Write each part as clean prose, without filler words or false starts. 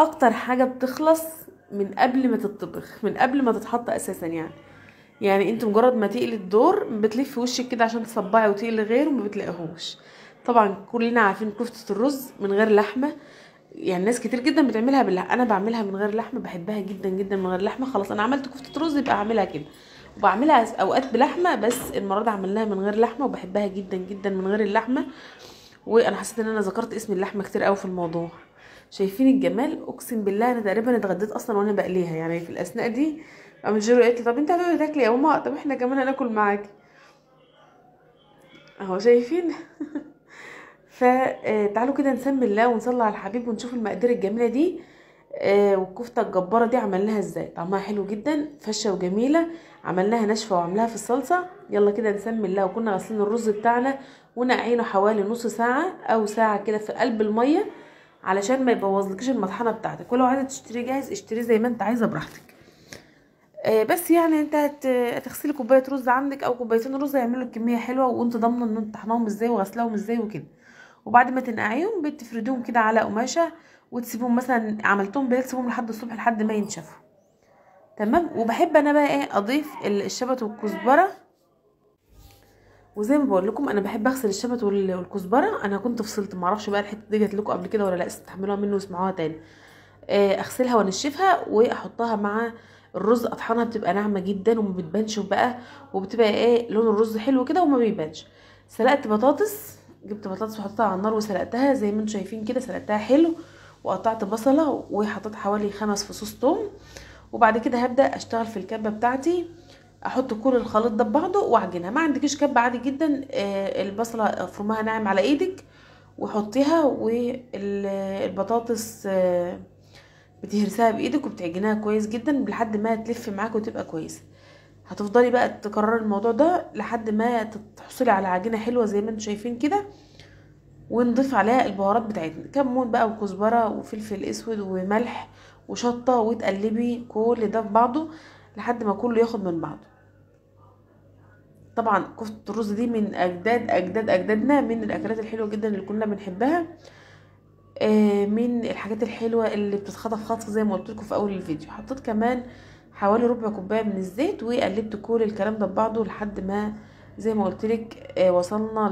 اكتر حاجه بتخلص من قبل ما تتطبخ، من قبل ما تتحط اساسا يعني انت مجرد ما تقلي الدور بتلفي وشك كده عشان تصبعي وتقلي غيره ما بتلاقيهوش. طبعا كلنا عارفين كفتة الرز من غير لحمة، يعني ناس كتير جدا بتعملها باللحمة، انا بعملها من غير لحمة، بحبها جدا جدا من غير لحمة. خلاص انا عملت كفتة رز يبقى اعملها كده، وبعملها اوقات بلحمة، بس المرة دي عملناها من غير لحمة وبحبها جدا جدا من غير اللحمة. وانا حسيت ان انا ذكرت اسم اللحمة كتير قوي في الموضوع. شايفين الجمال؟ اقسم بالله انا تقريبا اتغديت اصلا وانا بقليها، يعني في الاثناء دي قامت جيرو قالت لي طب انت هتقعدي تاكلي يا ماما، طب احنا كمان هناكل معاكي. اهو شايفين. فتعالوا كده نسمي الله ونصلي على الحبيب ونشوف المقادير الجميله دي. والكفته الجباره دي عملناها ازاي، طعمها حلو جدا، فشه وجميله، عملناها ناشفه وعملناها في الصلصه. يلا كده نسمي الله. وكنا غاسلين الرز بتاعنا ونقعينه حوالي نص ساعه او ساعه كده في قلب الميه علشان ما يبوظلكيش المطحنه بتاعتك. ولو عايزه تشتريه جاهز اشتريه زي ما انت عايزه براحتك. بس يعني انت هتغسلي كوبايه رز عندك او كوبايتين رز هيعملوا كميه حلوه، وانت ضامنه ان انت طحناهم ازاي وغسلاهم ازاي وكده. وبعد ما تنقعيهم بتفردوهم كده على قماشه وتسيبوهم، مثلا عملتهم بالليل تسيبوهم لحد الصبح لحد ما ينشفوا. تمام. وبحب انا بقى ايه اضيف الشبت والكزبره. وزي ما بقول لكم انا بحب اغسل الشبت والكزبره. انا كنت فصلت، ما اعرفش بقى الحته دي جات لكم قبل كده ولا لا، استحملوها مني واسمعوها تاني. اغسلها وانشفها واحطها مع الرز اطحنها، بتبقى ناعمه جدا وما بتبانش بقى، وبتبقى ايه لون الرز حلو كده وما بيبانش. سلقت بطاطس، جبت بطاطس وحطيتها على النار وسلقتها زي ما انتم شايفين كده، سلقتها حلو. وقطعت بصله وحطيت حوالي 5 فصوص توم. وبعد كده هبدا اشتغل في الكبه بتاعتي، احط كل الخليط ده ببعضه واعجنها. ما عندكيش كبه عادي جدا، البصله افرمها ناعم على ايدك وحطيها، والبطاطس بتهرسها بايدك وبتعجنها كويس جدا لحد ما تلف معاك وتبقى كويسه. هتفضلي بقى تكرري الموضوع ده لحد ما تحصلي على عجينه حلوه زي ما انتم شايفين كده. ونضيف عليها البهارات بتاعتنا، كمون بقى وكزبره وفلفل اسود وملح وشطه، وتقلبي كل ده في بعضه لحد ما كله ياخد من بعضه. طبعا كفتة الرز دي من اجداد اجداد اجدادنا، من الاكلات الحلوه جدا اللي كلنا بنحبها. من الحاجات الحلوه اللي بتتخطف خطف زي ما قلت لكم في اول الفيديو. حطيت كمان حوالي ربع كوبايه من الزيت وقلبت كل الكلام ده ببعضه لحد ما زي ما قلت لك وصلنا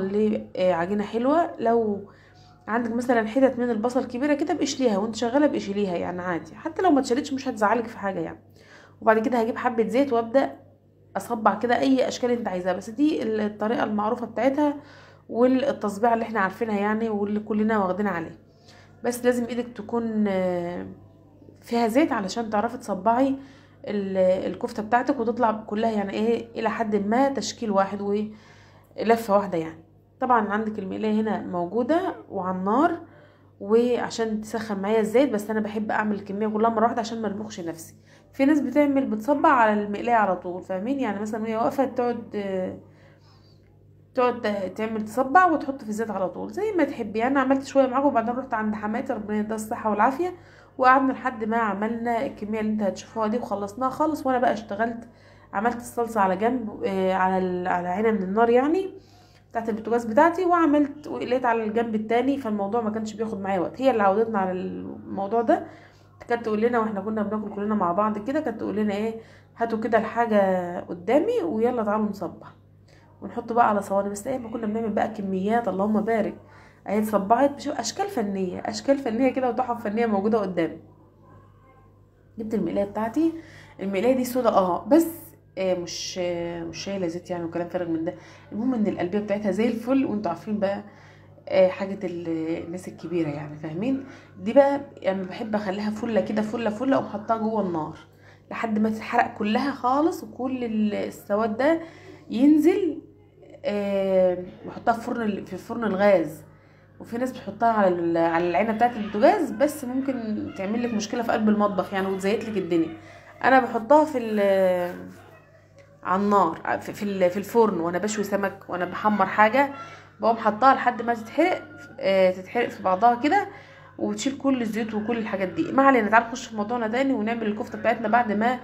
لعجينه حلوه. لو عندك مثلا حتت من البصل كبيره كده بقشليها وانت شغاله، بقشليها يعني عادي، حتى لو ما اتشالتش مش هتزعلك في حاجه يعني. وبعد كده هجيب حبه زيت وابدا اصبع كده اي اشكال انت عايزاها، بس دي الطريقه المعروفه بتاعتها والتصبيعه اللي احنا عارفينها يعني واللي كلنا واخدين عليه. بس لازم ايدك تكون فيها زيت علشان تعرفي تصبعي الكفته بتاعتك وتطلع كلها يعني ايه الى حد ما تشكيل واحد ولفه واحده يعني. طبعا عندك المقلايه هنا موجوده وعلى النار وعشان تسخن معايا الزيت، بس انا بحب اعمل الكميه كلها مره واحده عشان ما اربخش نفسي. في ناس بتصبع على المقلايه على طول، فاهمين؟ يعني مثلا وهي واقفه تقعد تعمل تصبع وتحط في الزيت على طول زي ما تحبي. يعني انا عملت شويه معاكم وبعدين رحت عند حماتي ربنا يديها الصحه والعافيه، وقعدنا لحد ما عملنا الكميه اللي انت هتشوفوها دي وخلصناها خالص. وانا بقى اشتغلت، عملت الصلصه على جنب على عينه من النار يعني بتاعت البوتاجاز بتاعتي، وعملت وقليت على الجنب التاني، فالموضوع ما كانش بياخد معايا وقت. هي اللي عودتنا على الموضوع ده. كانت تقول لنا واحنا كنا بناكل كلنا مع بعض كده، كانت تقول لنا ايه هاتوا كده الحاجه قدامي ويلا تعالوا نصبح ونحط بقى على صواني. بس ايه ما كنا بنعمل بقى كميات اللهم بارك. اهي اتصبعت بشوف اشكال فنيه، اشكال فنيه كده وتحف فنيه موجوده قدامي. جبت المقلايه بتاعتي، المقلايه دي سودا بس مش شايله زيت يعني وكلام فارغ من ده. المهم ان القلبيه بتاعتها زي الفل، وانتوا عارفين بقى حاجه الناس الكبيره يعني فاهمين. دي بقى يعني بحب اخليها فله كده، فله ومحطها جوه النار لحد ما تتحرق كلها خالص وكل السواد ده ينزل. بحطها في فرن الغاز. وفي ناس بتحطها على العينه بتاعه البوتاجاز، بس ممكن تعمل لك مشكله في قلب المطبخ يعني وتزيت لك الدنيا. انا بحطها على النار في الفرن وانا بشوي سمك وانا بحمر حاجه، بقوم حطها لحد ما تتحرق في بعضها كده وتشيل كل الزيوت وكل الحاجات دي. ما علينا، تعالوا نخش في موضوعنا تاني ونعمل الكفته بتاعتنا بعد ما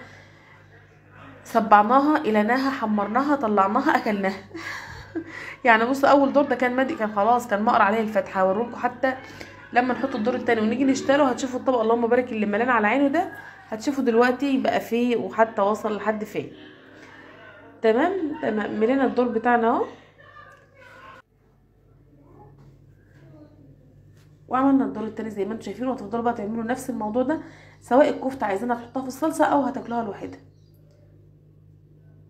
صبعناها قلناها حمرناها طلعناها اكلناها. يعني بص اول دور ده كان مادي، كان خلاص كان مقر عليه الفتحه. هوريكم حتى لما نحط الدور التاني ونيجي نشتغله هتشوفوا الطبق اللهم بارك اللي ملان على عينه ده، هتشوفوا دلوقتي بقى فيه وحتى وصل لحد فين. تمام تمام، ملينا الدور بتاعنا اهو، وعملنا الدور التاني زي ما انتم شايفين. وهتفضلوا بقى تعملوا نفس الموضوع ده، سواء الكفته عايزينها تحطها في الصلصه او هتاكلوها لوحدها.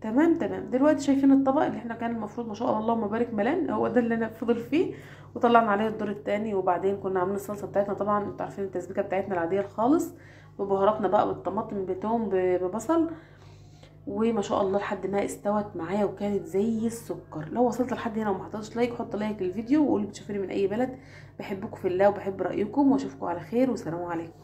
تمام تمام. دلوقتي شايفين الطبق اللي احنا كان المفروض ما شاء الله اللهم بارك ملان، هو ده اللي انا فضل فيه. وطلعنا عليه الدور التاني، وبعدين كنا عاملين الصلصه بتاعتنا. طبعا انتوا عارفين التسبيكه بتاعتنا العاديه خالص، ببهاراتنا بقى، بالطماطم، بتوم، ببصل. وما شاء الله لحد ما استوت معايا وكانت زي السكر. لو وصلت لحد هنا وما حطيتش لايك، حط لايك للفيديو وقولي بتشوفوني من اي بلد. بحبكم في الله وبحب رايكم، واشوفكم على خير، والسلام عليكم.